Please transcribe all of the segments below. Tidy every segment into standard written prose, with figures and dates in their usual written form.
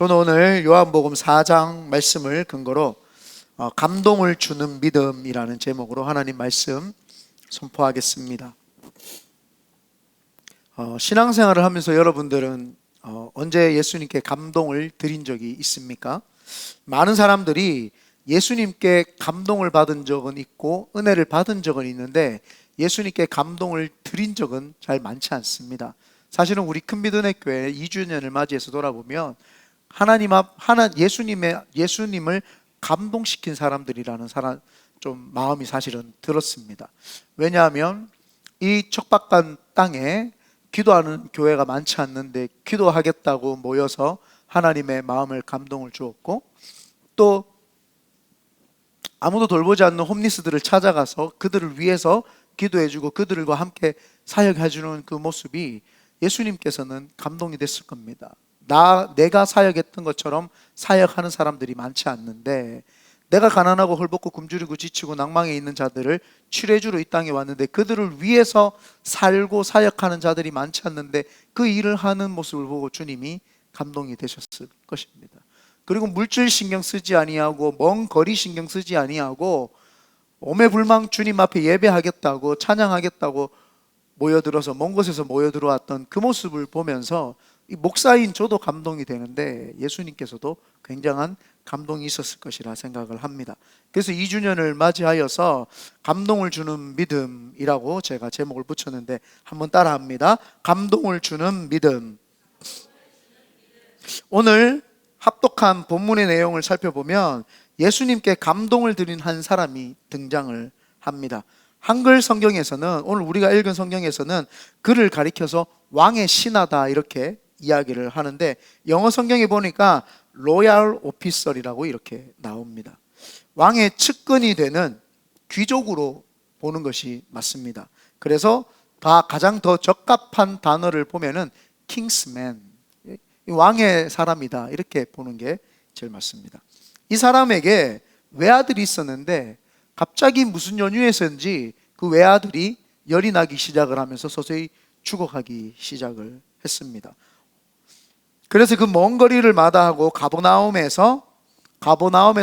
저는 오늘 요한복음 4장 말씀을 근거로 감동을 주는 믿음이라는 제목으로 하나님 말씀 선포하겠습니다. 신앙생활을 하면서 여러분들은 언제 예수님께 감동을 드린 적이 있습니까? 많은 사람들이 예수님께 감동을 받은 적은 있고 은혜를 받은 적은 있는데 예수님께 감동을 드린 적은 잘 많지 않습니다. 사실은 우리 큰미드네 교회 2주년을 맞이해서 돌아보면 예수님을 감동시킨 사람들이라는 좀 마음이 사실은 들었습니다. 왜냐하면 이 척박한 땅에 기도하는 교회가 많지 않는데 기도하겠다고 모여서 하나님의 마음을 감동을 주었고, 또 아무도 돌보지 않는 홈리스들을 찾아가서 그들을 위해서 기도해주고 그들과 함께 사역해주는 그 모습이 예수님께서는 감동이 됐을 겁니다. 내가 사역했던 것처럼 사역하는 사람들이 많지 않는데, 내가 가난하고 헐벗고 굶주리고 지치고 낭망에 있는 자들을 치료해주러 이 땅에 왔는데 그들을 위해서 살고 사역하는 자들이 많지 않는데 그 일을 하는 모습을 보고 주님이 감동이 되셨을 것입니다. 그리고 물질 신경 쓰지 아니하고 먼 거리 신경 쓰지 아니하고 오매불망 주님 앞에 예배하겠다고 찬양하겠다고 모여들어서 먼 곳에서 모여들어왔던 그 모습을 보면서 이 목사인 저도 감동이 되는데 예수님께서도 굉장한 감동이 있었을 것이라 생각을 합니다. 그래서 2주년을 맞이하여서 감동을 주는 믿음이라고 제가 제목을 붙였는데 한번 따라합니다. 감동을 주는 믿음. 오늘 합독한 본문의 내용을 살펴보면 예수님께 감동을 드린 한 사람이 등장을 합니다. 한글 성경에서는, 오늘 우리가 읽은 성경에서는 그를 가리켜서 왕의 신하다 이렇게 이야기를 하는데, 영어 성경에 보니까 로얄 오피서리라고 이렇게 나옵니다. 왕의 측근이 되는 귀족으로 보는 것이 맞습니다. 그래서 가장 더 적합한 단어를 보면은 킹스맨, 왕의 사람이다 이렇게 보는 게 제일 맞습니다. 이 사람에게 외아들이 있었는데 갑자기 무슨 연유에서인지 그 외아들이 열이 나기 시작을 하면서 서서히 죽어가기 시작을 했습니다. 그래서 그 먼 거리를 마다하고 가버나움에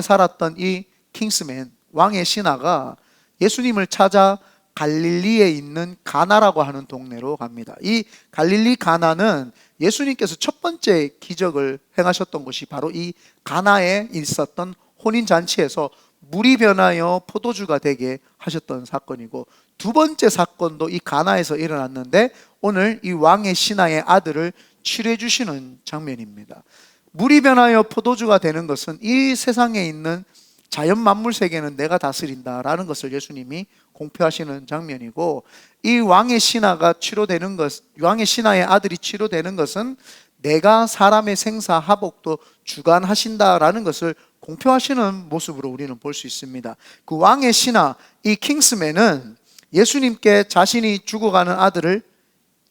살았던 이 킹스맨, 왕의 신하가 예수님을 찾아 갈릴리에 있는 가나라고 하는 동네로 갑니다. 이 갈릴리 가나는 예수님께서 첫 번째 기적을 행하셨던 곳이 바로 이 가나에 있었던 혼인잔치에서 물이 변하여 포도주가 되게 하셨던 사건이고, 두 번째 사건도 이 가나에서 일어났는데 오늘 이 왕의 신하의 아들을 치료해 주시는 장면입니다. 물이 변하여 포도주가 되는 것은 이 세상에 있는 자연 만물 세계는 내가 다스린다라는 것을 예수님이 공표하시는 장면이고, 이 왕의 신하의 아들이 치료되는 것은 내가 사람의 생사화복도 주관하신다라는 것을 공표하시는 모습으로 우리는 볼 수 있습니다. 그 왕의 신하, 이 킹스맨은 예수님께 자신이 죽어가는 아들을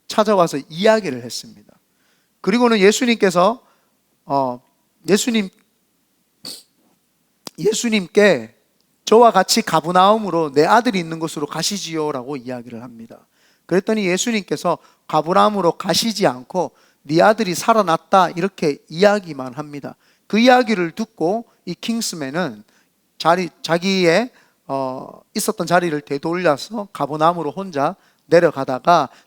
찾아와서 이야기를 했습니다. 그리고는 예수님께 저와 같이 가버나움으로 내 아들이 있는 곳으로 가시지요 라고 이야기를 합니다. 그랬더니 예수님께서 가버나움으로 가시지 않고 네 아들이 살아났다 이렇게 이야기만 합니다. 그 이야기를 듣고 이 킹스맨은 자기의 있었던 자리를 되돌려서 가버나움으로 혼자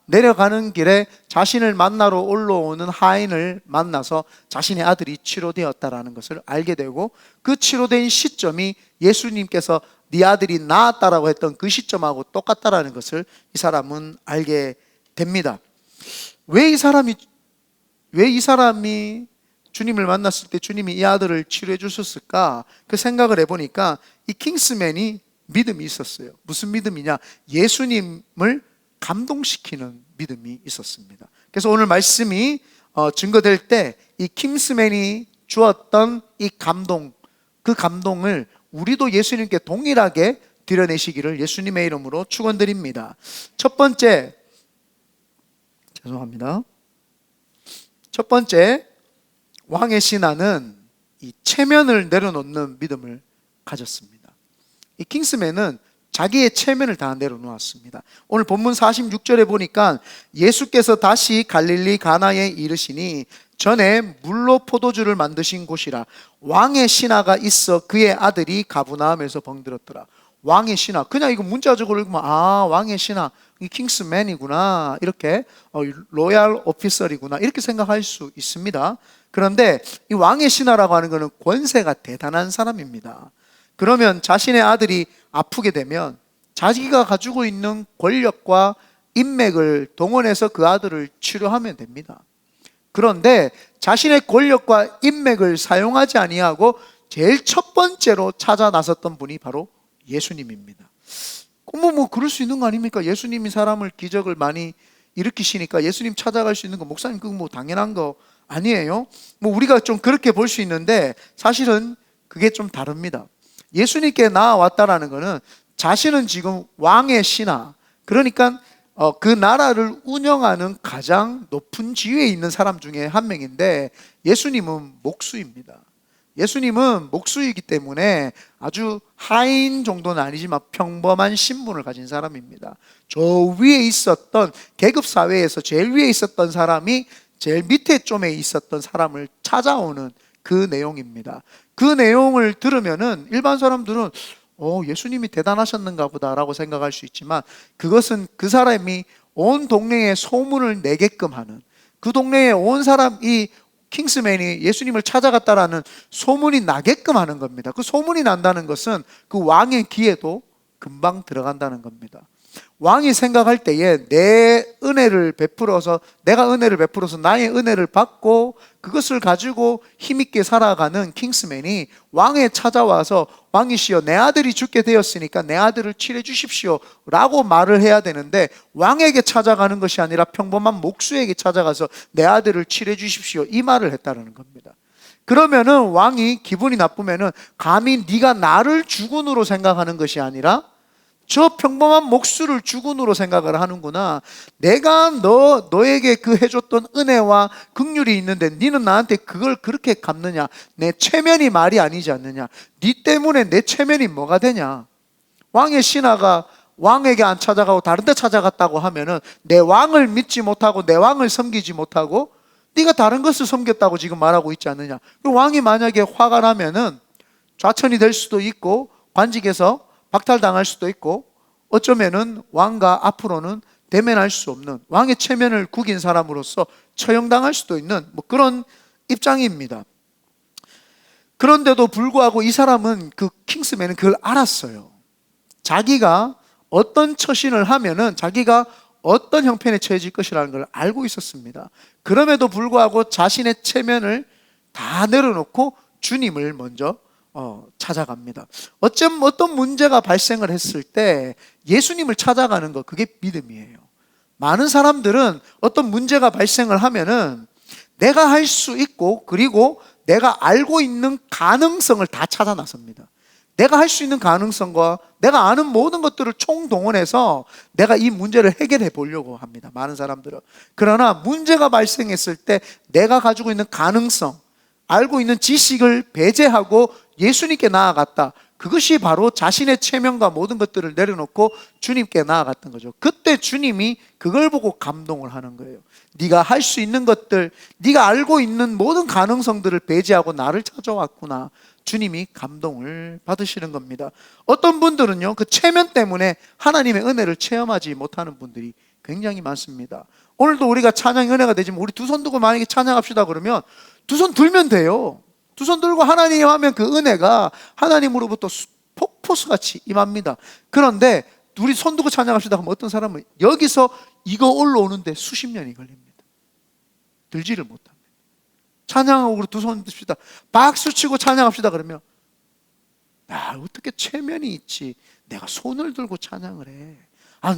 내려가는 길에 자신을 만나러 올라오는 하인을 만나서 자신의 아들이 치료되었다라는 것을 알게 되고, 그 치료된 시점이 예수님께서 네 아들이 나았다라고 했던 그 시점하고 똑같다라는 것을 이 사람은 알게 됩니다. 왜 이 사람이 주님을 만났을 때 주님이 이 아들을 치료해 주셨을까? 그 생각을 해보니까 이 킹스맨이 믿음이 있었어요. 무슨 믿음이냐? 예수님을 감동시키는 믿음이 있었습니다. 그래서 오늘 말씀이 증거될 때 이 킹스맨이 주었던 이 감동, 그 감동을 우리도 예수님께 동일하게 드려내시기를 예수님의 이름으로 축원드립니다. 첫 번째 왕의 신하는 이 체면을 내려놓는 믿음을 가졌습니다. 이 킹스맨은 자기의 체면을 다 내려놓았습니다. 오늘 본문 46절에 보니까 예수께서 다시 갈릴리 가나에 이르시니 전에 물로 포도주를 만드신 곳이라. 왕의 신하가 있어 그의 아들이 가브나움에서 병들었더라. 왕의 신하, 그냥 이거 문자적으로 읽으면 왕의 신하, 이 킹스맨이구나, 이렇게 로얄 오피서리구나 이렇게 생각할 수 있습니다. 그런데 이 왕의 신하라고 하는 것은 권세가 대단한 사람입니다. 그러면 자신의 아들이 아프게 되면 자기가 가지고 있는 권력과 인맥을 동원해서 그 아들을 치료하면 됩니다. 그런데 자신의 권력과 인맥을 사용하지 아니하고 제일 첫 번째로 찾아 나섰던 분이 바로 예수님입니다. 뭐 그럴 수 있는 거 아닙니까? 예수님이 사람을 기적을 많이 일으키시니까 예수님 찾아갈 수 있는 거, 목사님 그거 뭐 당연한 거 아니에요? 뭐 우리가 좀 그렇게 볼 수 있는데 사실은 그게 좀 다릅니다. 예수님께 나아왔다라는 것은 자신은 지금 왕의 신하, 그러니까 그 나라를 운영하는 가장 높은 지위에 있는 사람 중에 한 명인데, 예수님은 목수입니다. 예수님은 목수이기 때문에 아주 하인 정도는 아니지만 평범한 신분을 가진 사람입니다. 저 위에 있었던, 계급 사회에서 제일 위에 있었던 사람이 제일 밑에 좀에 있었던 사람을 찾아오는 그 내용입니다. 그 내용을 들으면은 일반 사람들은 예수님이 대단하셨는가 보다라고 생각할 수 있지만, 그것은 그 사람이 온 동네에 소문을 내게끔 하는, 그 동네에 온 사람이 킹스맨이 예수님을 찾아갔다라는 소문이 나게끔 하는 겁니다. 그 소문이 난다는 것은 그 왕의 귀에도 금방 들어간다는 겁니다. 왕이 생각할 때에 내가 은혜를 베풀어서 나의 은혜를 받고 그것을 가지고 힘있게 살아가는 킹스맨이 왕에 찾아와서 왕이시여 내 아들이 죽게 되었으니까 내 아들을 치료해 주십시오 라고 말을 해야 되는데, 왕에게 찾아가는 것이 아니라 평범한 목수에게 찾아가서 내 아들을 치료해 주십시오 이 말을 했다는 겁니다. 그러면은 왕이 기분이 나쁘면은 감히 네가 나를 주군으로 생각하는 것이 아니라 저 평범한 목수를 주군으로 생각을 하는구나. 내가 너에게 그 해줬던 은혜와 긍휼이 있는데 너는 나한테 그걸 그렇게 갚느냐? 내 체면이 말이 아니지 않느냐? 네 때문에 내 체면이 뭐가 되냐? 왕의 신하가 왕에게 안 찾아가고 다른 데 찾아갔다고 하면은 내 왕을 믿지 못하고 내 왕을 섬기지 못하고 네가 다른 것을 섬겼다고 지금 말하고 있지 않느냐? 그 왕이 만약에 화가 나면은 좌천이 될 수도 있고 관직에서 박탈당할 수도 있고, 어쩌면은 왕과 앞으로는 대면할 수 없는, 왕의 체면을 구긴 사람으로서 처형당할 수도 있는 그런 입장입니다. 그런데도 불구하고 이 사람은, 그 킹스맨은 그걸 알았어요. 자기가 어떤 처신을 하면은 자기가 어떤 형편에 처해질 것이라는 걸 알고 있었습니다. 그럼에도 불구하고 자신의 체면을 다 내려놓고 주님을 먼저 찾아갑니다. 어떤 문제가 발생을 했을 때 예수님을 찾아가는 것, 그게 믿음이에요. 많은 사람들은 어떤 문제가 발생을 하면은 내가 할 수 있고 그리고 내가 알고 있는 가능성을 다 찾아 나섭니다. 내가 할 수 있는 가능성과 내가 아는 모든 것들을 총동원해서 내가 이 문제를 해결해 보려고 합니다. 많은 사람들은. 그러나 문제가 발생했을 때 내가 가지고 있는 가능성, 알고 있는 지식을 배제하고 예수님께 나아갔다. 그것이 바로 자신의 체면과 모든 것들을 내려놓고 주님께 나아갔던 거죠. 그때 주님이 그걸 보고 감동을 하는 거예요. 네가 할 수 있는 것들, 네가 알고 있는 모든 가능성들을 배제하고 나를 찾아왔구나. 주님이 감동을 받으시는 겁니다. 어떤 분들은요, 그 체면 때문에 하나님의 은혜를 체험하지 못하는 분들이 굉장히 많습니다. 오늘도 우리가 찬양의 은혜가 되지만 우리 두 손 들고 만약에 찬양합시다 그러면 두 손 들면 돼요. 두 손 들고 하나님 하면 그 은혜가 하나님으로부터 폭포수같이 임합니다. 그런데 우리 손 들고 찬양합시다 하면 어떤 사람은 여기서 이거 올라오는데 수십 년이 걸립니다. 들지를 못합니다. 찬양하고 두 손 듭시다, 박수 치고 찬양합시다 그러면 어떻게 체면이 있지, 내가 손을 들고 찬양을 해,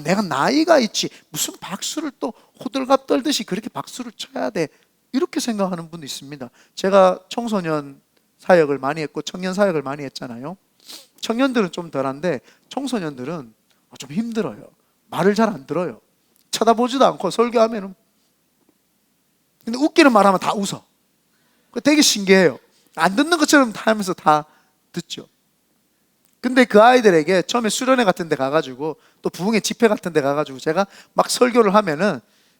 내가 나이가 있지 무슨 박수를 또 호들갑 떨듯이 그렇게 박수를 쳐야 돼, 이렇게 생각하는 분도 있습니다. 제가 청소년 사역을 많이 했고 청년 사역을 많이 했잖아요. 청년들은 좀 덜한데 청소년들은 좀 힘들어요. 말을 잘 안 들어요. 쳐다보지도 않고 설교하면은, 근데 웃기는 말하면 다 웃어. 되게 신기해요. 안 듣는 것처럼 다 하면서 다 듣죠. 근데 그 아이들에게 처음에 수련회 같은 데 가가지고 또 부흥회 집회 같은 데 가가지고 제가 막 설교를 하면은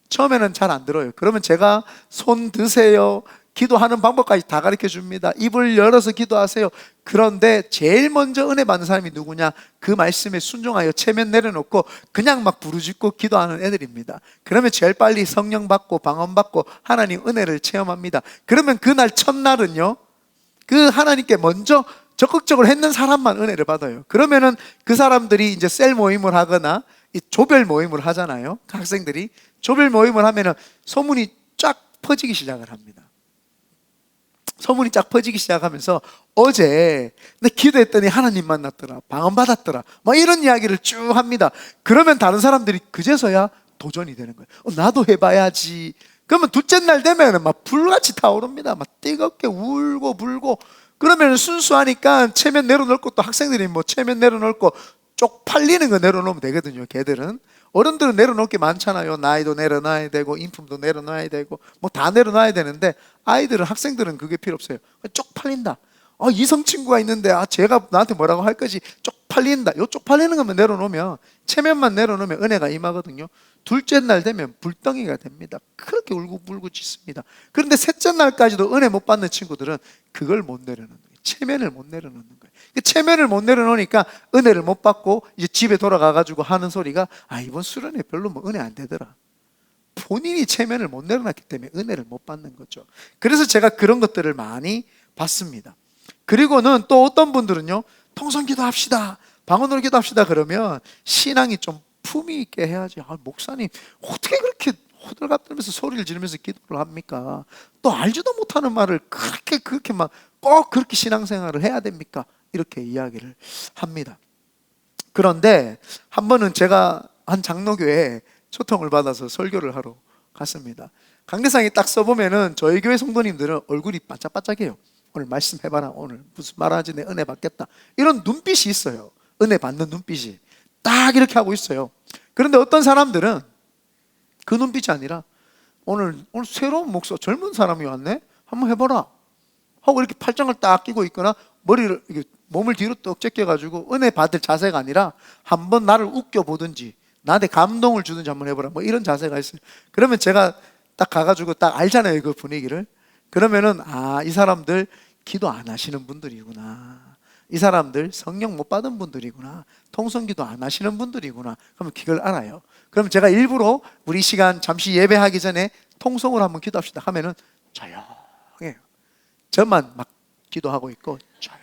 처음에는 잘 안 들어요. 그러면 제가 손 드세요, 기도하는 방법까지 다 가르쳐 줍니다. 입을 열어서 기도하세요. 그런데 제일 먼저 은혜 받는 사람이 누구냐? 그 말씀에 순종하여 체면 내려놓고 그냥 막 부르짖고 기도하는 애들입니다. 그러면 제일 빨리 성령 받고 방언 받고 하나님 은혜를 체험합니다. 그러면 그날 첫날은요, 그 하나님께 먼저 적극적으로 했는 사람만 은혜를 받아요. 그러면은 그 사람들이 이제 셀 모임을 하거나 이 조별 모임을 하잖아요. 그 학생들이 조별 모임을 하면은 소문이 쫙 퍼지기 시작을 합니다. 소문이 쫙 퍼지기 시작하면서 어제 내 기도했더니 하나님 만났더라, 방언 받았더라, 막 이런 이야기를 쭉 합니다. 그러면 다른 사람들이 그제서야 도전이 되는 거예요. 나도 해봐야지. 그러면 둘째 날 되면 막 불같이 타오릅니다. 막 뜨겁게 울고 불고. 그러면 순수하니까 체면 내려놓을 것도, 학생들이 뭐 체면 내려놓을 거 쪽팔리는 거 내려놓으면 되거든요. 걔들은. 어른들은 내려놓을 게 많잖아요. 나이도 내려놔야 되고 인품도 내려놔야 되고 뭐 다 내려놔야 되는데, 아이들은, 학생들은 그게 필요 없어요. 쪽팔린다. 이성 친구가 있는데 제가 나한테 뭐라고 할 거지, 쪽팔린다. 요 쪽팔리는 것만 내려놓으면, 체면만 내려놓으면 은혜가 임하거든요. 둘째 날 되면 불덩이가 됩니다. 그렇게 울고불고 짖습니다. 그런데 셋째 날까지도 은혜 못 받는 친구들은 그걸 못 내려놓는 거예요. 체면을 못 내려놓는 거예요. 체면을 못 내려놓으니까 은혜를 못 받고 이제 집에 돌아가가지고 하는 소리가, 이번 수련회 별로 뭐 은혜 안 되더라. 본인이 체면을 못 내려놨기 때문에 은혜를 못 받는 거죠. 그래서 제가 그런 것들을 많이 봤습니다. 그리고는 또 어떤 분들은요, 통성기도 합시다, 방언으로 기도합시다 그러면 신앙이 좀 품위 있게 해야지. 목사님 어떻게 그렇게 호들갑 떨면서 소리를 지르면서 기도를 합니까? 또 알지도 못하는 말을 그렇게 막 꼭 그렇게 신앙생활을 해야 됩니까? 이렇게 이야기를 합니다. 그런데 한 번은 제가 한 장로교회에 초청을 받아서 설교를 하러 갔습니다. 강대상에 딱 써보면은 저희 교회 성도님들은 얼굴이 반짝반짝해요. 오늘 말씀 해봐라, 오늘 무슨 말하지, 내 은혜 받겠다, 이런 눈빛이 있어요. 은혜 받는 눈빛이 딱 이렇게 하고 있어요. 그런데 어떤 사람들은 그 눈빛이 아니라 오늘 새로운 목사, 젊은 사람이 왔네, 한번 해봐라 하고 이렇게 팔짱을 딱 끼고 있거나 머리를 이렇게 몸을 뒤로 떡 제껴가지고 은혜 받을 자세가 아니라 한번 나를 웃겨보든지 나한테 감동을 주든지 한번 해보라, 뭐 이런 자세가 있어요. 그러면 제가 딱 가가지고 딱 알잖아요, 그 분위기를. 그러면은 이 사람들 기도 안 하시는 분들이구나, 이 사람들 성령 못 받은 분들이구나, 통성기도 안 하시는 분들이구나, 그러면 그걸 알아요. 그럼 제가 일부러 우리 시간 잠시 예배하기 전에 통성으로 한번 기도합시다 하면은 조용해요. 저만 막 기도하고 있고 조용.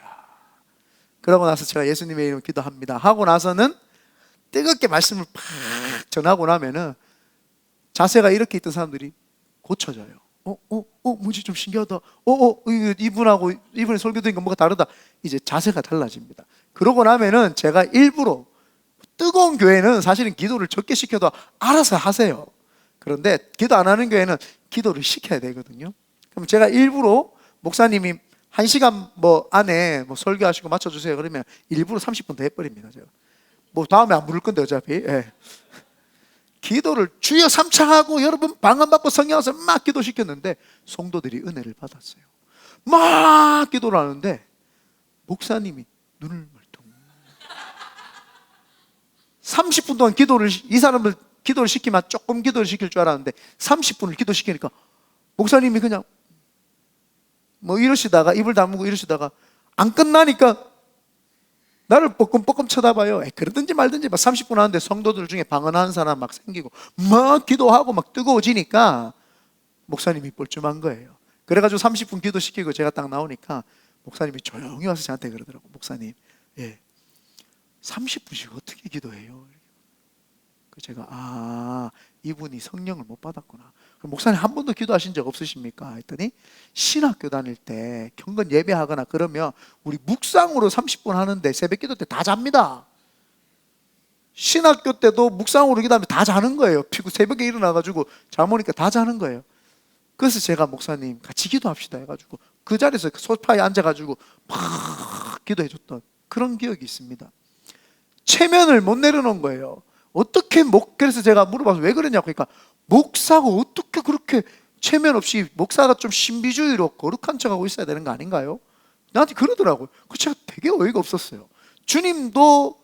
그러고 나서 제가 예수님의 이름으로 기도합니다 하고 나서는 뜨겁게 말씀을 팍 전하고 나면은 자세가 이렇게 있던 사람들이 고쳐져요. 뭐지, 좀 신기하다. 이분하고 이분의 설교 드린 건 뭐가 다르다. 이제 자세가 달라집니다. 그러고 나면은 제가 일부러, 뜨거운 교회는 사실은 기도를 적게 시켜도 알아서 하세요. 그런데 기도 안 하는 교회는 기도를 시켜야 되거든요. 그럼 제가 일부러, 목사님이 1시간 뭐 안에 뭐 설교하시고 맞춰주세요 그러면 일부러 30분 더 해버립니다. 제가 뭐 다음에 안 부를 건데 어차피. 기도를 주여 3차하고 여러분 방언받고 성령와서 막 기도시켰는데 성도들이 은혜를 받았어요. 막 기도를 하는데 목사님이 눈을 멀뚱, 30분 동안 이 사람을 기도를 시키면 조금 기도를 시킬 줄 알았는데 30분을 기도시키니까 목사님이 그냥 뭐 이러시다가 입을 다물고 이러시다가 안 끝나니까 나를 뻐끔뻐끔 쳐다봐요. 그러든지 말든지 막 30분 하는데 성도들 중에 방언하는 사람 막 생기고 막 기도하고 막 뜨거워지니까 목사님이 뻘쭘한 거예요. 그래가지고 30분 기도시키고 제가 딱 나오니까 목사님이 조용히 와서 저한테 그러더라고. 목사님, 30분씩 어떻게 기도해요? 제가 이분이 성령을 못 받았구나. 그럼 목사님 한 번도 기도하신 적 없으십니까? 했더니 신학교 다닐 때 경건 예배하거나 그러면 우리 묵상으로 30분 하는데 새벽 기도 때 다 잡니다. 신학교 때도 묵상으로 기도하면 다 자는 거예요. 피고 새벽에 일어나가지고 잠 오니까 다 자는 거예요. 그래서 제가 목사님 같이 기도합시다 해가지고 그 자리에서 소파에 앉아가지고 막 기도해줬던 그런 기억이 있습니다. 체면을 못 내려놓은 거예요. 그래서 제가 물어봐서 왜 그러냐고. 그러니까 목사가 어떻게 그렇게 체면 없이, 목사가 좀 신비주의로 거룩한 척하고 있어야 되는 거 아닌가요? 나한테 그러더라고요. 제가 되게 어이가 없었어요. 주님도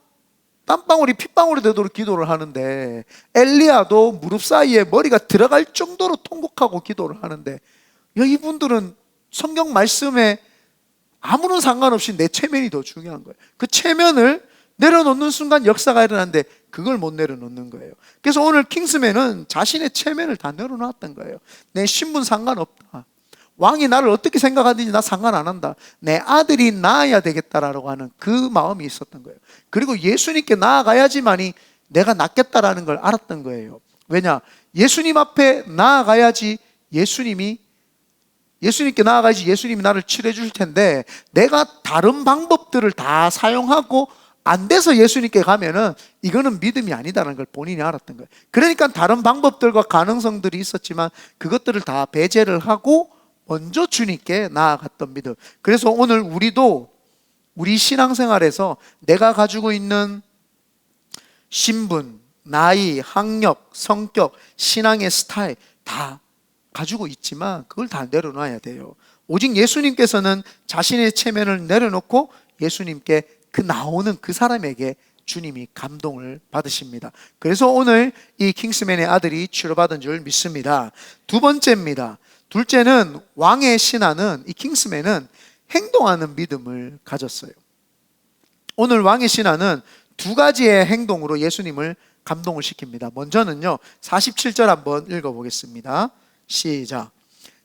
땀방울이 핏방울이 되도록 기도를 하는데, 엘리야도 무릎 사이에 머리가 들어갈 정도로 통곡하고 기도를 하는데, 이분들은 성경 말씀에 아무런 상관없이 내 체면이 더 중요한 거예요. 그 체면을 내려놓는 순간 역사가 일어나는데 그걸 못 내려놓는 거예요. 그래서 오늘 킹스맨은 자신의 체면을 다 내려놓았던 거예요. 내 신분 상관없다. 왕이 나를 어떻게 생각하든지 나 상관 안 한다. 내 아들이 나아야 되겠다라고 하는 그 마음이 있었던 거예요. 그리고 예수님께 나아가야지만이 내가 낫겠다라는 걸 알았던 거예요. 왜냐? 예수님 앞에 나아가야지 예수님께 나아가야지 예수님이 나를 치료해 주실 텐데, 내가 다른 방법들을 다 사용하고 안 돼서 예수님께 가면은 이거는 믿음이 아니다라는 걸 본인이 알았던 거예요. 그러니까 다른 방법들과 가능성들이 있었지만 그것들을 다 배제를 하고 먼저 주님께 나아갔던 믿음. 그래서 오늘 우리도 우리 신앙생활에서 내가 가지고 있는 신분, 나이, 학력, 성격, 신앙의 스타일 다 가지고 있지만 그걸 다 내려놔야 돼요. 오직 예수님께서는 자신의 체면을 내려놓고 예수님께 그 나오는 그 사람에게 주님이 감동을 받으십니다. 그래서 오늘 이 킹스맨의 아들이 치료받은 줄 믿습니다. 두 번째입니다. 둘째는 왕의 신하는, 이 킹스맨은 행동하는 믿음을 가졌어요. 오늘 왕의 신하는 두 가지의 행동으로 예수님을 감동을 시킵니다. 먼저는요, 47절 한번 읽어보겠습니다. 시작.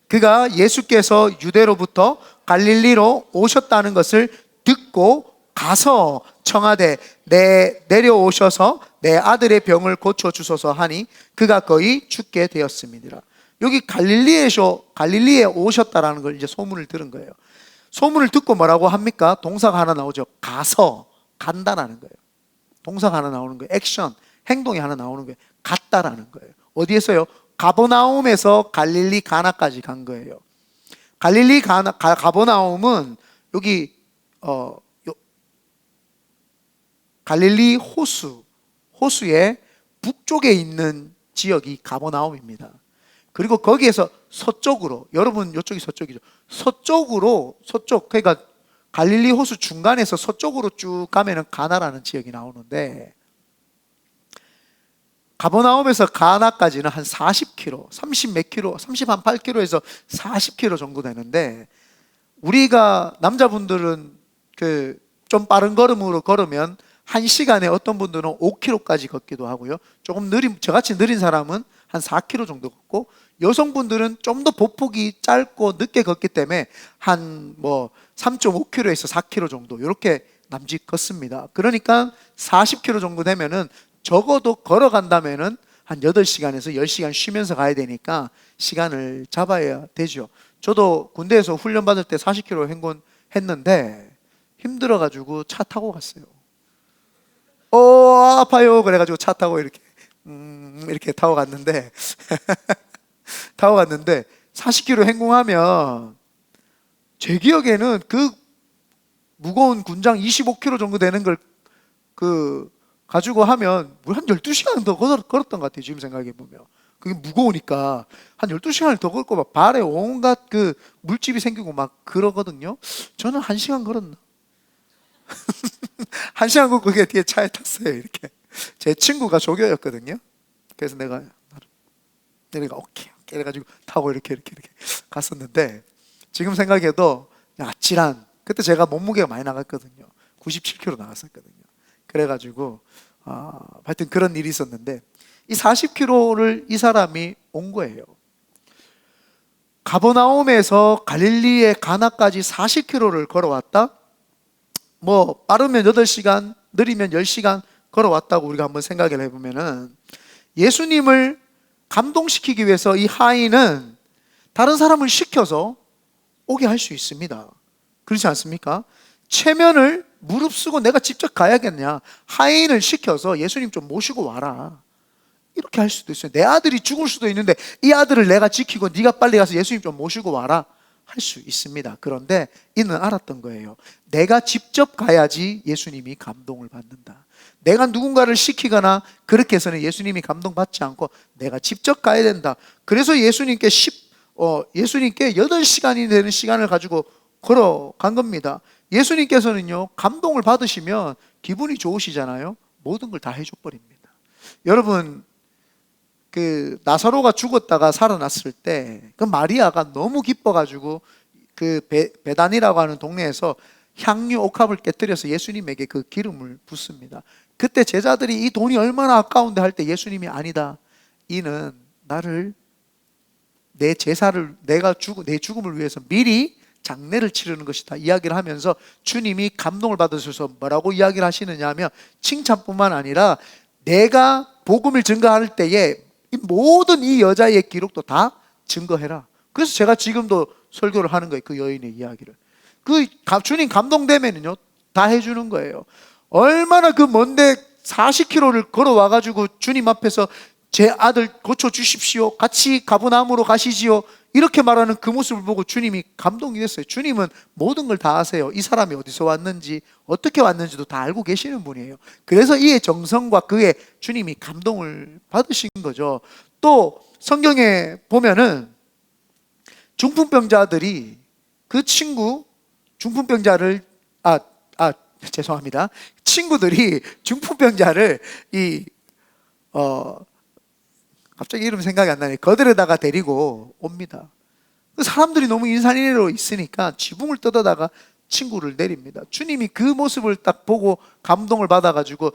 그가 예수께서 유대로부터 갈릴리로 오셨다는 것을 듣고 가서 청하되 내려오셔서 내 아들의 병을 고쳐주소서 하니 그가 거의 죽게 되었습니다. 여기 갈릴리에 오셨다라는 걸 이제 소문을 들은 거예요. 소문을 듣고 뭐라고 합니까? 동사가 하나 나오죠. 가서, 간다라는 거예요. 동사가 하나 나오는 거예요. 액션, 행동이 하나 나오는 거예요. 갔다라는 거예요. 어디에서요? 가버나움에서 갈릴리 가나까지 간 거예요. 갈릴리 가버나움은 여기 갈릴리 호수의 북쪽에 있는 지역이 가버나움입니다. 그리고 거기에서 서쪽으로, 여러분 이쪽이 서쪽이죠. 서쪽, 그러니까 갈릴리 호수 중간에서 서쪽으로 쭉 가면은 가나라는 지역이 나오는데, 가버나움에서 가나까지는 한 40km, 30몇 킬로, 38km에서 40km 정도 되는데, 우리가 남자분들은 그 좀 빠른 걸음으로 걸으면 1시간에 어떤 분들은 5km까지 걷기도 하고요. 조금 저같이 느린 사람은 한 4km 정도 걷고, 여성분들은 좀 더 보폭이 짧고 늦게 걷기 때문에 한 3.5km에서 4km 정도 이렇게 남짓 걷습니다. 그러니까 40km 정도 되면은 적어도 걸어간다면은 한 8시간에서 10시간 쉬면서 가야 되니까 시간을 잡아야 되죠. 저도 군대에서 훈련 받을 때 40km 행군했는데 힘들어가지고 차 타고 갔어요. 아파요. 그래가지고 차 타고 이렇게 타고 갔는데 40km 행군하면 제 기억에는 그 무거운 군장 25kg 정도 되는 걸 가지고 하면 한 12시간 더 걸었던 것 같아요. 지금 생각해보면. 그게 무거우니까 한 12시간을 더 걷고 막 발에 온갖 그 물집이 생기고 막 그러거든요. 저는 1시간 걸었나? 1시간 걷고 그게 뒤에 차에 탔어요. 이렇게. 제 친구가 조교였거든요. 그래서 내가 오케이 이래가지고 타고 이렇게 갔었는데, 지금 생각해도 아찔한, 그때 제가 몸무게가 많이 나갔거든요. 97kg 나갔었거든요. 그래가지고 하여튼 그런 일이 있었는데, 이 40km를 이 사람이 온 거예요. 가버나움에서 갈릴리의 가나까지 40km를 걸어왔다? 빠르면 8시간, 느리면 10시간 걸어왔다고 우리가 한번 생각을 해보면은, 예수님을 감동시키기 위해서 이 하인은 다른 사람을 시켜서 오게 할 수 있습니다. 그렇지 않습니까? 체면을 무릅쓰고 내가 직접 가야겠냐, 하인을 시켜서 예수님 좀 모시고 와라, 이렇게 할 수도 있어요. 내 아들이 죽을 수도 있는데 이 아들을 내가 지키고 네가 빨리 가서 예수님 좀 모시고 와라 할 수 있습니다. 그런데 이는 알았던 거예요. 내가 직접 가야지 예수님이 감동을 받는다. 내가 누군가를 시키거나 그렇게 해서는 예수님이 감동받지 않고 내가 직접 가야 된다. 그래서 예수님께 8시간이 되는 시간을 가지고 걸어간 겁니다. 예수님께서는요, 감동을 받으시면 기분이 좋으시잖아요. 모든 걸 다 해줘 버립니다. 여러분, 그 나사로가 죽었다가 살아났을 때 그 마리아가 너무 기뻐가지고 그 베단이라고 하는 동네에서 향유 옥합을 깨뜨려서 예수님에게 그 기름을 붓습니다. 그때 제자들이 이 돈이 얼마나 아까운데 할 때 예수님이 아니다, 이는 나를 내 제사를 내 죽음을 위해서 미리 장례를 치르는 것이다 이야기를 하면서 주님이 감동을 받으셔서 뭐라고 이야기를 하시느냐 하면, 칭찬뿐만 아니라 내가 복음을 증거할 때에 이 모든 이 여자의 기록도 다 증거해라. 그래서 제가 지금도 설교를 하는 거예요. 그 여인의 이야기를. 그 주님 감동되면은요 다 해주는 거예요. 얼마나 그 먼데 40km를 걸어와가지고 주님 앞에서 제 아들 고쳐주십시오, 같이 가버나움으로 가시지요, 이렇게 말하는 그 모습을 보고 주님이 감동이 됐어요. 주님은 모든 걸 다 아세요. 이 사람이 어디서 왔는지 어떻게 왔는지도 다 알고 계시는 분이에요. 그래서 이의 정성과 그의 주님이 감동을 받으신 거죠. 또 성경에 보면은 중풍병자들이 그 중풍병자를 죄송합니다. 친구들이 중풍병자를 갑자기 이름 생각이 안 나네. 거들에다가 데리고 옵니다. 사람들이 너무 인산인해로 있으니까 지붕을 뜯어다가 친구를 내립니다. 주님이 그 모습을 딱 보고 감동을 받아가지고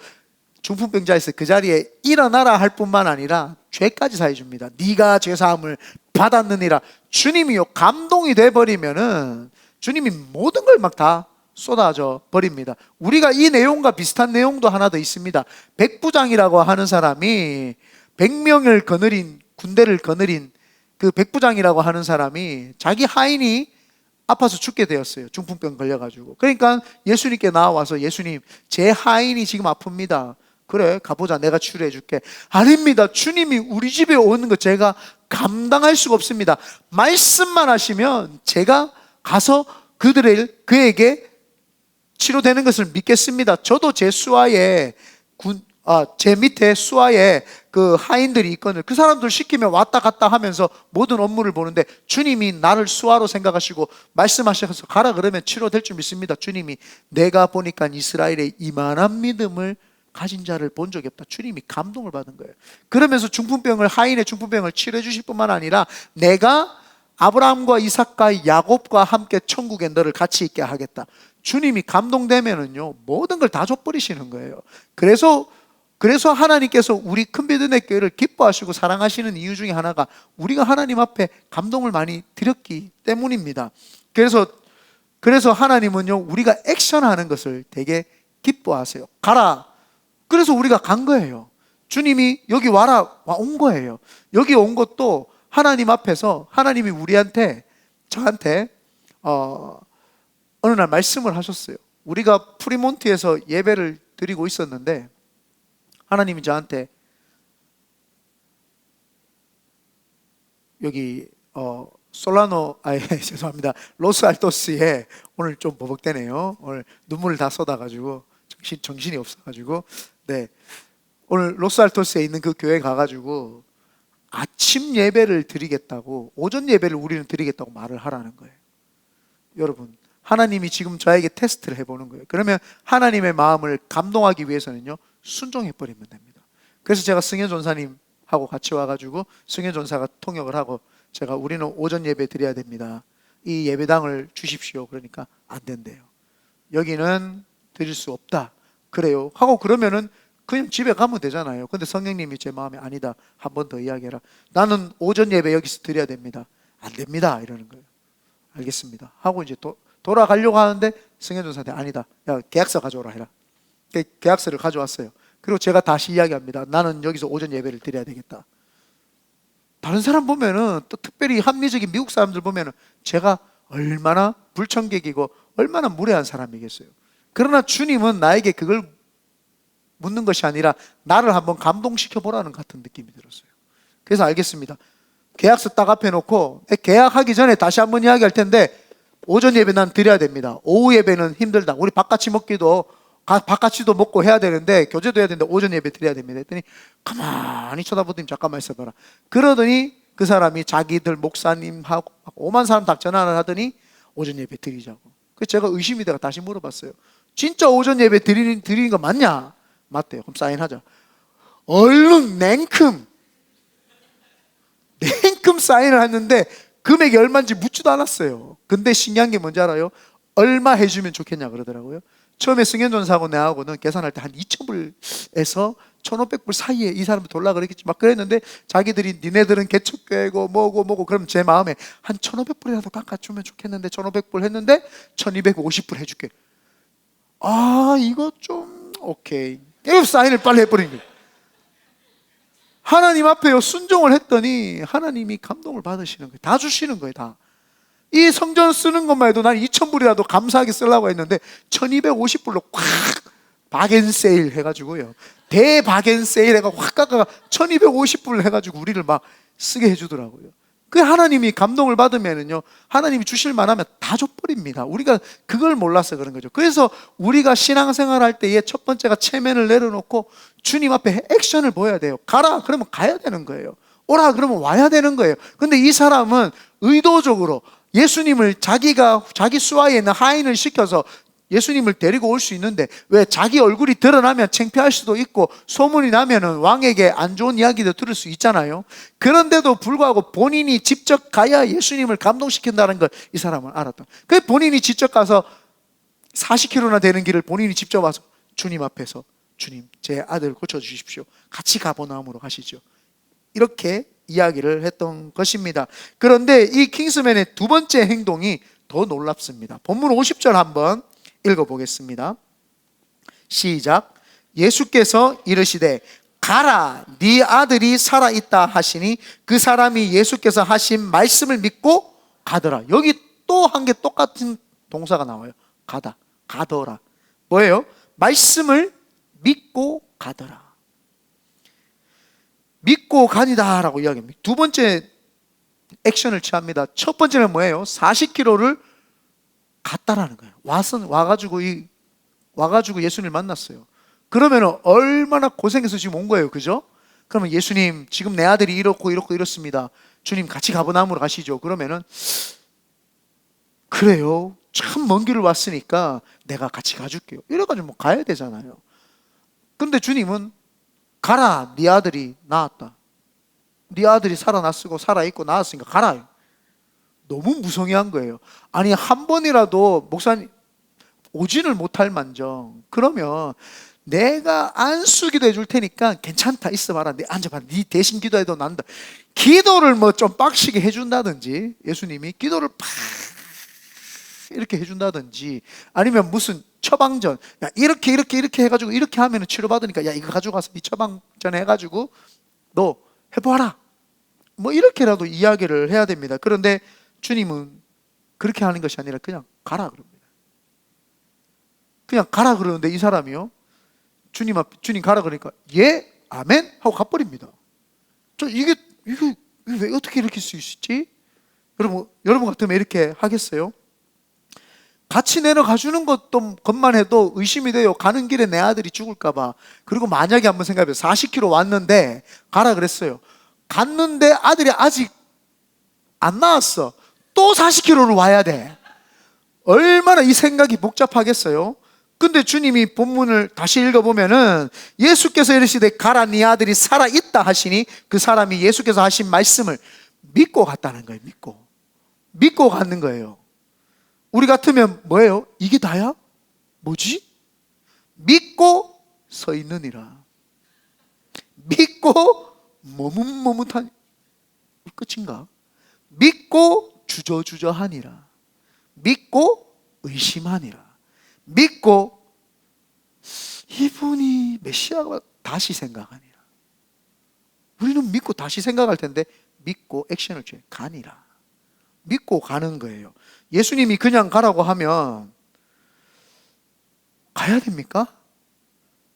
중풍병자에서 그 자리에 일어나라 할 뿐만 아니라 죄까지 사해 줍니다. 네가 죄사함을 받았느니라. 주님이요 감동이 돼버리면은 주님이 모든 걸 막 다 쏟아져 버립니다. 우리가 이 내용과 비슷한 내용도 하나 더 있습니다. 백부장이라고 하는 사람이 100명을 거느린, 군대를 거느린 그 백부장이라고 하는 사람이 자기 하인이 아파서 죽게 되었어요. 중풍병 걸려가지고. 그러니까 예수님께 나와서, 예수님 제 하인이 지금 아픕니다. 그래 가보자, 내가 치료해 줄게. 아닙니다, 주님이 우리 집에 오는 거 제가 감당할 수가 없습니다. 말씀만 하시면 제가 가서 그에게 치료되는 것을 믿겠습니다. 저도 제 수하에 제 밑에 수하에 그 하인들이 있거든요. 그 사람들 시키면 왔다 갔다 하면서 모든 업무를 보는데 주님이 나를 수하로 생각하시고 말씀하셔서 가라 그러면 치료될 줄 믿습니다. 주님이 내가 보니까 이스라엘에 이만한 믿음을 가진 자를 본 적이 없다. 주님이 감동을 받은 거예요. 그러면서 하인의 중풍병을 치료해 주실 뿐만 아니라 내가 아브라함과 이삭과 야곱과 함께 천국에 너를 같이 있게 하겠다. 주님이 감동되면은요 모든 걸 다 줘버리시는 거예요. 그래서 하나님께서 우리 큰비드네 교회를 기뻐하시고 사랑하시는 이유 중에 하나가 우리가 하나님 앞에 감동을 많이 드렸기 때문입니다. 그래서 하나님은요 우리가 액션하는 것을 되게 기뻐하세요. 가라. 그래서 우리가 간 거예요. 주님이 여기 와라, 온 거예요. 여기 온 것도 하나님 앞에서 하나님이 저한테 어느 날 말씀을 하셨어요. 우리가 프리몬트에서 예배를 드리고 있었는데 하나님이 저한테 여기 죄송합니다. 로스알토스에 오늘 좀 버벅대네요. 오늘 눈물을 다 쏟아가지고 정신이 없어가지고 오늘 로스알토스에 있는 그 교회 가가지고 아침 예배를 드리겠다고, 오전 예배를 우리는 드리겠다고 말을 하라는 거예요. 여러분, 하나님이 지금 저에게 테스트를 해보는 거예요. 그러면 하나님의 마음을 감동하기 위해서는요 순종해버리면 됩니다. 그래서 제가 승현 전사님하고 같이 와가지고 승현 전사가 통역을 하고 우리는 오전 예배 드려야 됩니다. 이 예배당을 주십시오. 그러니까 안 된대요. 여기는 드릴 수 없다. 그래요. 하고 그러면은 그냥 집에 가면 되잖아요. 근데 성령님이 제 마음에 아니다. 한 번 더 이야기해라. 나는 오전 예배 여기서 드려야 됩니다. 안 됩니다. 이러는 거예요. 알겠습니다. 하고 이제 돌아가려고 하는데 승현 전사한테 아니다. 야, 계약서 가져오라 해라. 계약서를 가져왔어요. 그리고 제가 다시 이야기합니다. 나는 여기서 오전 예배를 드려야 되겠다. 다른 사람 보면은 또 특별히 합리적인 미국 사람들 보면은 제가 얼마나 불청객이고 얼마나 무례한 사람이겠어요. 그러나 주님은 나에게 그걸 묻는 것이 아니라 나를 한번 감동시켜 보라는 같은 느낌이 들었어요. 그래서 알겠습니다. 계약서 딱 앞에 놓고 계약하기 전에 다시 한번 이야기할 텐데 오전 예배 난 드려야 됩니다. 오후 예배는 힘들다. 우리 바깥이 먹고 해야 되는데 교제도 해야 되는데 오전 예배 드려야 됩니다. 했더니 가만히 쳐다보더니 잠깐만 있어봐라. 그러더니 그 사람이 자기들 목사님하고 5만 사람 다 전화를 하더니 오전 예배 드리자고. 그래서 제가 의심이 돼가 다시 물어봤어요. 진짜 오전 예배 드리는 거 맞냐? 맞대요. 그럼 사인하자. 얼른 냉큼 사인을 했는데 금액이 얼마인지 묻지도 않았어요. 근데 신기한 게 뭔지 알아요? 얼마 해주면 좋겠냐 그러더라고요. 처음에 승현전사하고 내하고는 계산할 때 한 2,000불에서 1,500불 사이에 이 사람도 돌라 그랬겠지 막 그랬는데, 자기들이 니네들은 개척교회고 뭐고 그럼 제 마음에 한 1,500불이라도 깎아주면 좋겠는데 1,500불 했는데 1,250불 해줄게. 아 이거 좀 오케이. 이거 사인을 빨리 해버린 거예요. 하나님 앞에요 순종을 했더니 하나님이 감동을 받으시는 거예요. 다 주시는 거예요. 다. 이 성전 쓰는 것만 해도 난 2,000불이라도 감사하게 쓰려고 했는데 1,250불로 꽉 바겐세일 해가지고요, 대바겐세일 해가지고 확 깎아가 1,250불 해가지고 우리를 막 쓰게 해주더라고요. 그 하나님이 감동을 받으면은요, 하나님이 주실 만하면 다 줘버립니다. 우리가 그걸 몰라서 그런 거죠. 그래서 우리가 신앙생활 할 때의 첫 번째가 체면을 내려놓고 주님 앞에 액션을 보여야 돼요. 가라 그러면 가야 되는 거예요. 오라 그러면 와야 되는 거예요. 근데 이 사람은 의도적으로 예수님을 자기 수하에 있는 하인을 시켜서 예수님을 데리고 올 수 있는데, 왜 자기 얼굴이 드러나면 창피할 수도 있고 소문이 나면은 왕에게 안 좋은 이야기도 들을 수 있잖아요. 그런데도 불구하고 본인이 직접 가야 예수님을 감동시킨다는 걸 이 사람은 알았다. 그래서 본인이 직접 가서 40km나 되는 길을 본인이 직접 와서 주님 앞에서, 주님 제 아들 고쳐주십시오, 같이 가버나움으로 가시죠, 이렇게 이야기를 했던 것입니다. 그런데 이 킹스맨의 두 번째 행동이 더 놀랍습니다. 본문 50절 한번 읽어보겠습니다. 시작. 예수께서 이르시되 가라 네 아들이 살아있다 하시니 그 사람이 예수께서 하신 말씀을 믿고 가더라. 여기 또 한 개 똑같은 동사가 나와요. 가더라. 뭐예요? 말씀을 믿고 가더라. 믿고 가니다 라고 이야기합니다. 두 번째 액션을 취합니다. 첫 번째는 뭐예요? 40km를 갔다라는 거예요. 와가지고 예수님을 만났어요. 그러면 얼마나 고생해서 지금 온 거예요. 그죠? 그러면 예수님 지금 내 아들이 이렇고 이렇습니다. 주님 같이 가버나움으로 가시죠. 그러면은 그래요, 참 먼 길을 왔으니까 내가 같이 가줄게요, 이래가지고 뭐 가야 되잖아요. 근데 주님은 가라 네 아들이 나았다, 네 아들이 살아났고 살아있고 나았으니까 가라. 너무 무성의한 거예요. 아니 한 번이라도 목사님 오진을 못할 만정 그러면 내가 안수기도 해줄 테니까 괜찮다, 있어봐라, 네 앉아봐라, 네 대신 기도해도 난다. 기도를 뭐 좀 빡시게 해준다든지, 예수님이 기도를 팍 이렇게 해준다든지, 아니면 무슨 처방전, 야 이렇게 해가지고 이렇게 하면 치료받으니까 야 이거 가져가서 네 처방전 해가지고 너 해봐라, 뭐 이렇게라도 이야기를 해야 됩니다. 그런데 주님은 그렇게 하는 것이 아니라 그냥 가라 그럽니다. 그냥 가라 그러는데 이 사람이요, 주님 가라 그러니까 예 아멘 하고 가버립니다. 이게 왜 어떻게 이렇게 쓸 수 있지? 여러분 같으면 이렇게 하겠어요? 같이 내려가주는 것만 해도 의심이 돼요. 가는 길에 내 아들이 죽을까봐. 그리고 만약에 한번 생각해봐요. 40km 왔는데 가라 그랬어요. 갔는데 아들이 아직 안 나왔어. 또 40km를 와야 돼. 얼마나 이 생각이 복잡하겠어요? 근데 주님이 본문을 다시 읽어보면은 예수께서 이르시되 가라 네 아들이 살아있다 하시니 그 사람이 예수께서 하신 말씀을 믿고 갔다는 거예요. 믿고 갔는 거예요. 우리 같으면 뭐예요? 이게 다야? 뭐지? 믿고 서 있느니라. 믿고 머뭇머뭇한, 끝인가? 믿고 주저주저하니라. 믿고 의심하니라. 믿고 이분이 메시아가 다시 생각하니라. 우리는 믿고 다시 생각할 텐데 믿고 액션을 취해 가니라. 믿고 가는 거예요. 예수님이 그냥 가라고 하면 가야 됩니까?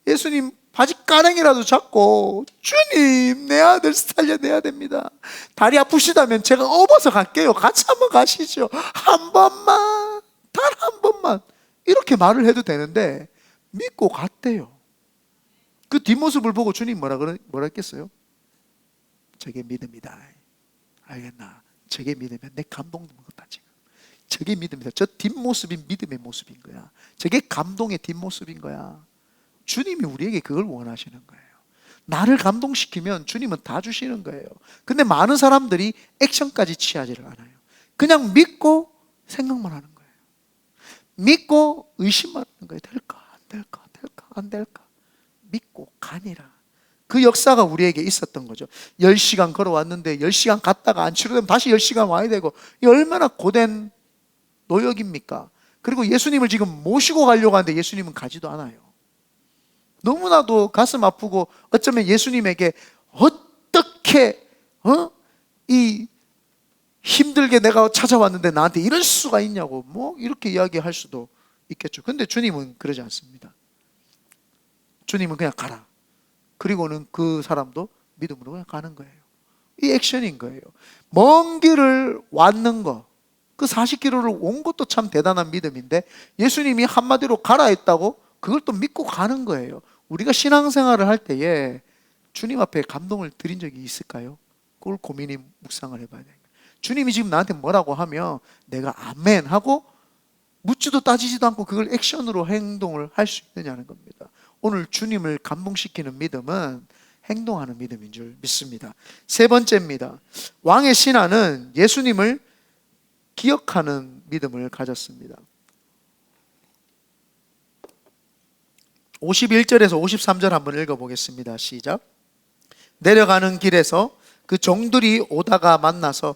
예수님 바지가랑이라도 잡고 주님 내 아들 살려내야 됩니다, 다리 아프시다면 제가 업어서 갈게요, 같이 한번 가시죠, 한 번만, 단 한 번만, 이렇게 말을 해도 되는데 믿고 갔대요. 그 뒷모습을 보고 주님 뭐라 했겠어요? 저게 믿음이다. 알겠나? 저게 믿으면 내 감동 먹었다 지금. 저게 믿음이다. 저 뒷모습이 믿음의 모습인 거야. 저게 감동의 뒷모습인 거야. 주님이 우리에게 그걸 원하시는 거예요. 나를 감동시키면 주님은 다 주시는 거예요. 근데 많은 사람들이 액션까지 취하지를 않아요. 그냥 믿고 생각만 하는 거예요. 믿고 의심만 하는 거예요. 될까? 안 될까? 될까? 안 될까? 믿고 가니라. 그 역사가 우리에게 있었던 거죠. 10시간 걸어왔는데 10시간 갔다가 안 치료되면 다시 10시간 와야 되고, 이 얼마나 고된 노역입니까? 그리고 예수님을 지금 모시고 가려고 하는데 예수님은 가지도 않아요. 너무나도 가슴 아프고, 어쩌면 예수님에게 어떻게 이 힘들게 내가 찾아왔는데 나한테 이럴 수가 있냐고 뭐 이렇게 이야기할 수도 있겠죠. 근데 주님은 그러지 않습니다. 주님은 그냥 가라. 그리고는 그 사람도 믿음으로 그냥 가는 거예요. 이 액션인 거예요. 먼 길을 왔는 거, 그 40km를 온 것도 참 대단한 믿음인데, 예수님이 한마디로 가라 했다고 그걸 또 믿고 가는 거예요. 우리가 신앙생활을 할 때에 주님 앞에 감동을 드린 적이 있을까요? 그걸 고민이 묵상을 해봐야 돼요. 주님이 지금 나한테 뭐라고 하면 내가 아멘 하고 묻지도 따지지도 않고 그걸 액션으로 행동을 할 수 있느냐는 겁니다. 오늘 주님을 감동시키는 믿음은 행동하는 믿음인 줄 믿습니다. 세 번째입니다. 왕의 신하는 예수님을 기억하는 믿음을 가졌습니다. 51절에서 53절 한번 읽어보겠습니다. 시작. 내려가는 길에서 그 종들이 오다가 만나서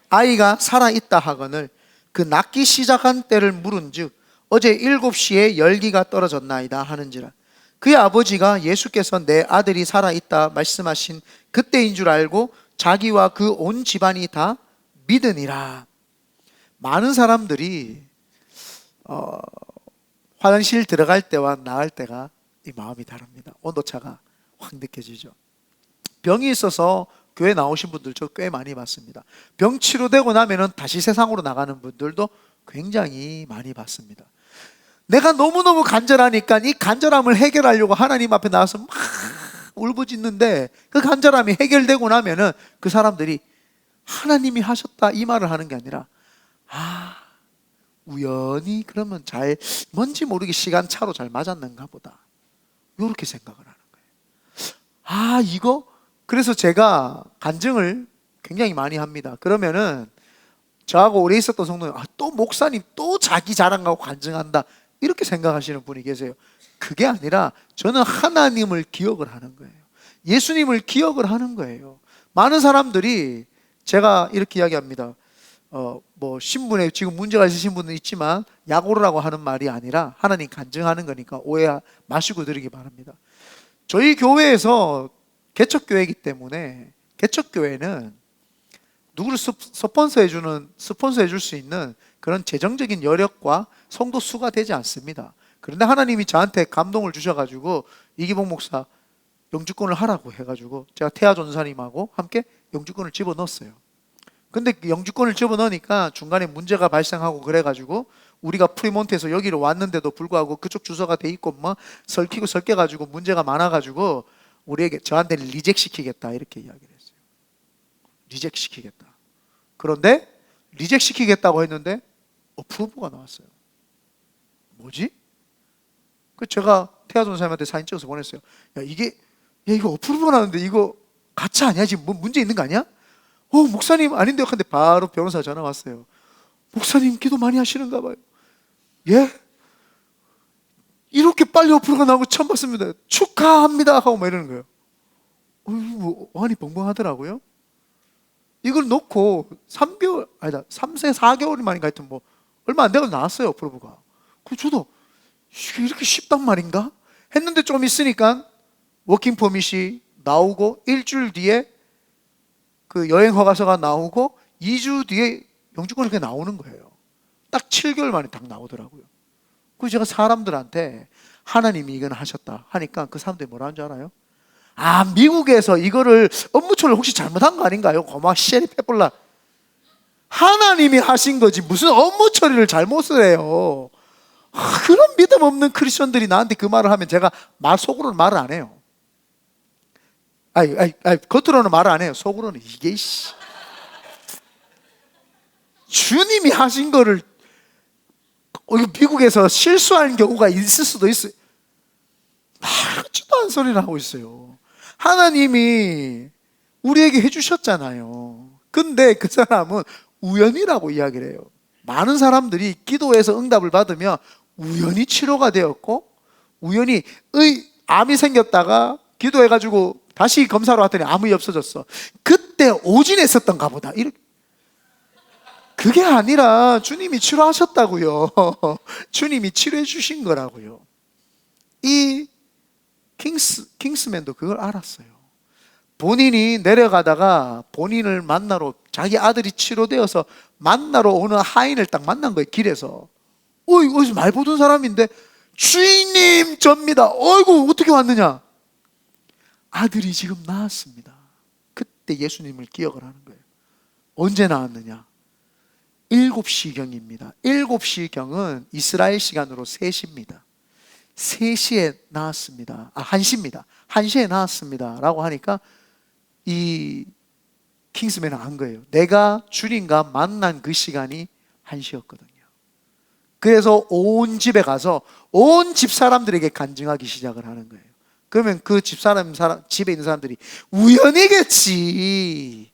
아이가 살아있다 하거늘 그 낳기 시작한 때를 물은즉 어제 7시에 열기가 떨어졌나이다 하는지라. 그의 아버지가 예수께서 내 아들이 살아있다 말씀하신 그때인 줄 알고 자기와 그 온 집안이 다 믿으니라. 많은 사람들이 화장실 들어갈 때와 나갈 때가 이 마음이 다릅니다. 온도차가 확 느껴지죠. 병이 있어서 교회 나오신 분들 저 꽤 많이 봤습니다. 병 치료되고 나면은 다시 세상으로 나가는 분들도 굉장히 많이 봤습니다. 내가 너무너무 간절하니까 이 간절함을 해결하려고 하나님 앞에 나와서 막 울부짖는데, 그 간절함이 해결되고 나면은 그 사람들이 하나님이 하셨다 이 말을 하는 게 아니라, 우연히 그러면 잘 뭔지 모르게 시간차로 잘 맞았는가 보다, 이렇게 생각을 하는 거예요. 이거 그래서 제가 간증을 굉장히 많이 합니다. 그러면은 저하고 오래 있었던 성도님, 또 목사님 또 자기 자랑하고 간증한다 이렇게 생각하시는 분이 계세요. 그게 아니라 저는 하나님을 기억을 하는 거예요. 예수님을 기억을 하는 거예요. 많은 사람들이, 제가 이렇게 이야기합니다. 뭐 신분에 지금 문제가 있으신 분은 있지만 약오르라고 하는 말이 아니라 하나님 간증하는 거니까 오해 마시고 들으기 바랍니다. 저희 교회에서 개척교회이기 때문에, 개척교회는 누구를 스폰서해 줄 수 있는 그런 재정적인 여력과 성도 수가 되지 않습니다. 그런데 하나님이 저한테 감동을 주셔가지고 이기복 목사 영주권을 하라고 해가지고 제가 태아 전사님하고 함께 영주권을 집어넣었어요. 근데 영주권을 집어넣으니까 중간에 문제가 발생하고 그래가지고 우리가 프리몬트에서 여기로 왔는데도 불구하고 그쪽 주소가 돼 있고 뭐 설키고 설계가지고 문제가 많아가지고 우리에게, 저한테 리젝 시키겠다 이렇게 이야기를 했어요. 리젝 시키겠다. 그런데 리젝 시키겠다고 했는데 어프로브가 나왔어요. 뭐지? 그 제가 태아 전사님한테 사진 찍어서 보냈어요. 이거 어프로브가 나왔는데 이거 가짜 아니야? 지금 뭐 문제 있는 거 아니야? 목사님 아닌데요. 근데 바로 변호사 전화 왔어요. 목사님 기도 많이 하시는가 봐요. 예? 이렇게 빨리 어프로브가 나온 거 처음 봤습니다. 축하합니다 하고 막 이러는 거예요. 뭐 완이 벙벙하더라고요. 이걸 놓고 3개월, 아니다 3세 4개월 만인가 하여튼 뭐 얼마 안 되고 나왔어요 어프로브가. 그래서 저도 이게 이렇게 쉽단 말인가 했는데 좀 있으니까 워킹 퍼밋이 나오고 일주일 뒤에 그 여행 허가서가 나오고 2주 뒤에 영주권이 그냥 나오는 거예요. 딱 7개월 만에 딱 나오더라고요. 그래서 제가 사람들한테 하나님이 이건 하셨다 하니까 그 사람들이 뭐라 하는 줄 알아요? 미국에서 이거를 업무 처리를 혹시 잘못한 거 아닌가요? 고마 셰리프 해볼라. 하나님이 하신 거지 무슨 업무 처리를 잘못을 해요. 그런 믿음 없는 크리스천들이 나한테 그 말을 하면 제가 속으로는 말을 안 해요. 겉으로는 말을 안 해요. 속으로는 이게 주님이 하신 거를 미국에서 실수한 경우가 있을 수도 있어요. 소리를 하고 있어요. 하나님이 우리에게 해주셨잖아요. 근데 그 사람은 우연이라고 이야기를 해요. 많은 사람들이 기도해서 응답을 받으면 우연히 치료가 되었고, 우연히 암이 생겼다가 기도해가지고 다시 검사로 왔더니 암이 없어졌어. 그때 오진했었던가 보다. 그게 아니라 주님이 치료하셨다고요. 주님이 치료해 주신 거라고요. 이 킹스맨도 그걸 알았어요. 본인이 내려가다가 본인을 만나러, 자기 아들이 치료되어서 만나러 오는 하인을 딱 만난 거예요. 길에서. 어디서 말 보던 사람인데, 주인님 접니다. 어이구 어떻게 왔느냐. 아들이 지금 나았습니다. 그때 예수님을 기억을 하는 거예요. 언제 나왔느냐? 7시경입니다 7시경은 이스라엘 시간으로 3시입니다 3시에 나왔습니다. 1시입니다 1시에 나왔습니다 라고 하니까 이 킹스맨은 안 거예요. 내가 주님과 만난 그 시간이 1시였거든요. 그래서 온 집에 가서 온 집 사람들에게 간증하기 시작을 하는 거예요. 그러면 그 집에 있는 사람들이 우연이겠지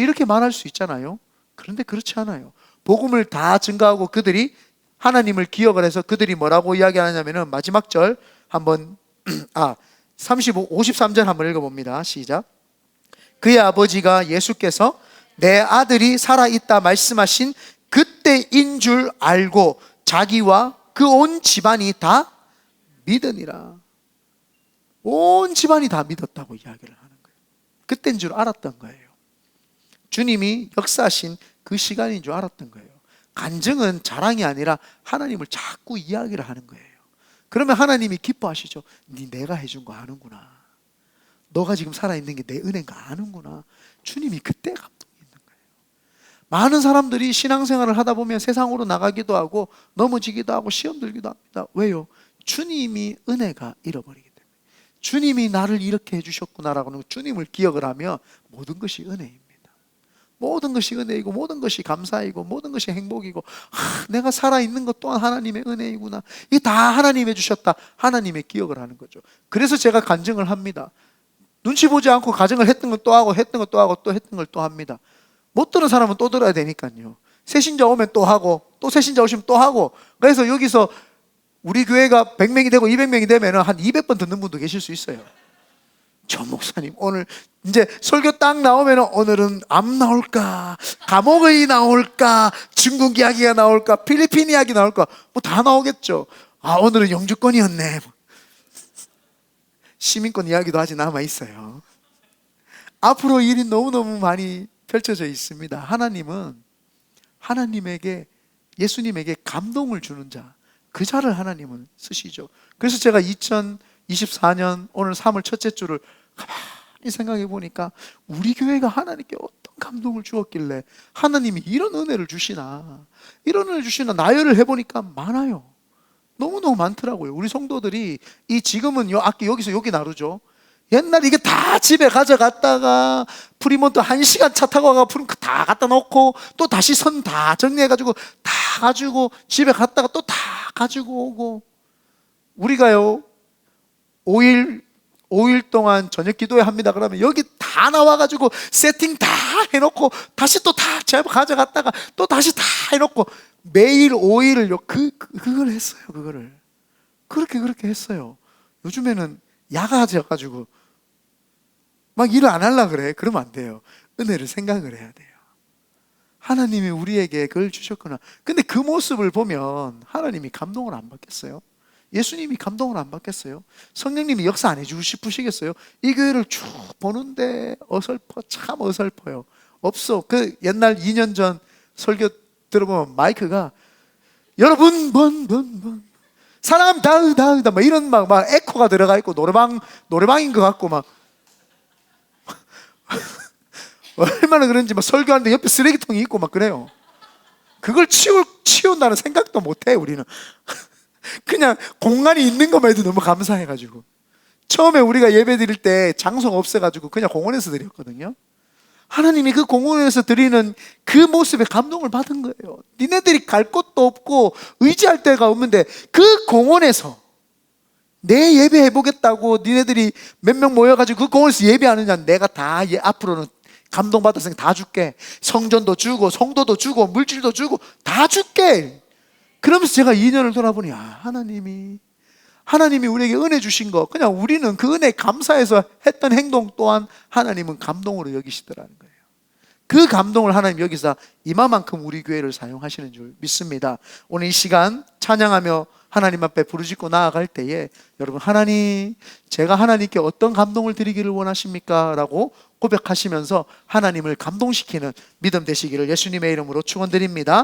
이렇게 말할 수 있잖아요. 그런데 그렇지 않아요. 복음을 다 증거하고 그들이 하나님을 기억을 해서 그들이 뭐라고 이야기하냐면은 마지막 절 한번 53절 한번 읽어봅니다. 시작. 그의 아버지가 예수께서 내 아들이 살아있다 말씀하신 그때인 줄 알고 자기와 그 온 집안이 다 믿으니라. 온 집안이 다 믿었다고 이야기를 하는 거예요. 그때인 줄 알았던 거예요. 주님이 역사하신 그 시간인 줄 알았던 거예요. 간증은 자랑이 아니라 하나님을 자꾸 이야기를 하는 거예요. 그러면 하나님이 기뻐하시죠. 내가 해준 거 아는구나. 너가 지금 살아있는 게 내 은혜인가 아는구나. 주님이 그때 감동이 있는 거예요. 많은 사람들이 신앙생활을 하다 보면 세상으로 나가기도 하고 넘어지기도 하고 시험 들기도 합니다. 왜요? 주님이 은혜가 잃어버리기 때문에. 주님이 나를 이렇게 해주셨구나라고 주님을 기억을 하면 모든 것이 은혜입니다. 모든 것이 은혜이고 모든 것이 감사이고 모든 것이 행복이고 내가 살아있는 것 또한 하나님의 은혜이구나. 이게 다 하나님이 해주셨다. 하나님의 기억을 하는 거죠. 그래서 제가 간증을 합니다. 눈치 보지 않고 가정을 했던 건 또 하고 했던 건 또 하고 또 했던 걸 또 합니다. 못 들은 사람은 또 들어야 되니까요. 새신자 오면 또 하고 또 새신자 오시면 또 하고. 그래서 여기서 우리 교회가 100명이 되고 200명이 되면 한 200번 듣는 분도 계실 수 있어요. 저 목사님 오늘 이제 설교 딱 나오면 오늘은 암 나올까, 감옥의 나올까, 중국 이야기가 나올까, 필리핀 이야기 나올까, 뭐 다 나오겠죠. 오늘은 영주권이었네. 시민권 이야기도 아직 남아 있어요. 앞으로 일이 너무너무 많이 펼쳐져 있습니다. 하나님은 예수님에게 감동을 주는 자, 그 자를 하나님은 쓰시죠. 그래서 제가 2024년 오늘 3월 첫째 주를 가만히 생각해 보니까 우리 교회가 하나님께 어떤 감동을 주었길래 하나님이 이런 은혜를 주시나, 이런 은혜를 주시나 나열을 해보니까 많아요. 너무너무 많더라고요. 우리 성도들이 지금은 악기 여기서 여기 나르죠. 옛날에 이게 다 집에 가져갔다가 프리몬트 1시간 차 타고 가가 프리몬트 다 갖다 놓고 또 다시 선 다 정리해가지고 다 가지고 집에 갔다가 또 다 가지고 오고. 우리가요 5일 동안 저녁 기도회 합니다. 그러면 여기 다 나와가지고 세팅 다 해놓고 다시 또 다 가져갔다가 또 다시 다 해놓고 매일 5일을요 그걸 했어요. 그거를 그렇게 했어요. 요즘에는 야가져가지고 막 일을 안 하려고 그래. 그러면 안 돼요. 은혜를 생각을 해야 돼요. 하나님이 우리에게 그걸 주셨구나. 근데 그 모습을 보면 하나님이 감동을 안 받겠어요? 예수님이 감동을 안 받겠어요? 성령님이 역사 안 해주고 싶으시겠어요? 이 교회를 쭉 보는데 참 어설퍼요. 없어. 그 옛날 2년 전 설교 들어보면 마이크가 여러분 사람 다으다 막 이런 막 에코가 들어가 있고 노래방인 것 같고 막 얼마나 그런지 막 설교하는데 옆에 쓰레기통이 있고 막 그래요. 그걸 치운다는 생각도 못 해 우리는. 그냥 공간이 있는 것만 해도 너무 감사해가지고. 처음에 우리가 예배 드릴 때 장소가 없어가지고 그냥 공원에서 드렸거든요. 하나님이 그 공원에서 드리는 그 모습에 감동을 받은 거예요. 니네들이 갈 곳도 없고 의지할 데가 없는데 그 공원에서 내 예배해 보겠다고 니네들이 몇 명 모여가지고 그 공원에서 예배하느냐, 내가 다 앞으로는 감동받았으니까 다 줄게. 성전도 주고 성도도 주고 물질도 주고 다 줄게. 그러면서 제가 2년을 돌아보니, 하나님이 우리에게 은혜 주신 거, 그냥 우리는 그 은혜에 감사해서 했던 행동 또한 하나님은 감동으로 여기시더라는 거예요. 그 감동을 하나님 여기서 이마만큼 우리 교회를 사용하시는 줄 믿습니다. 오늘 이 시간 찬양하며 하나님 앞에 부르짖고 나아갈 때에 여러분, 하나님, 제가 하나님께 어떤 감동을 드리기를 원하십니까? 라고 고백하시면서 하나님을 감동시키는 믿음 되시기를 예수님의 이름으로 축원드립니다.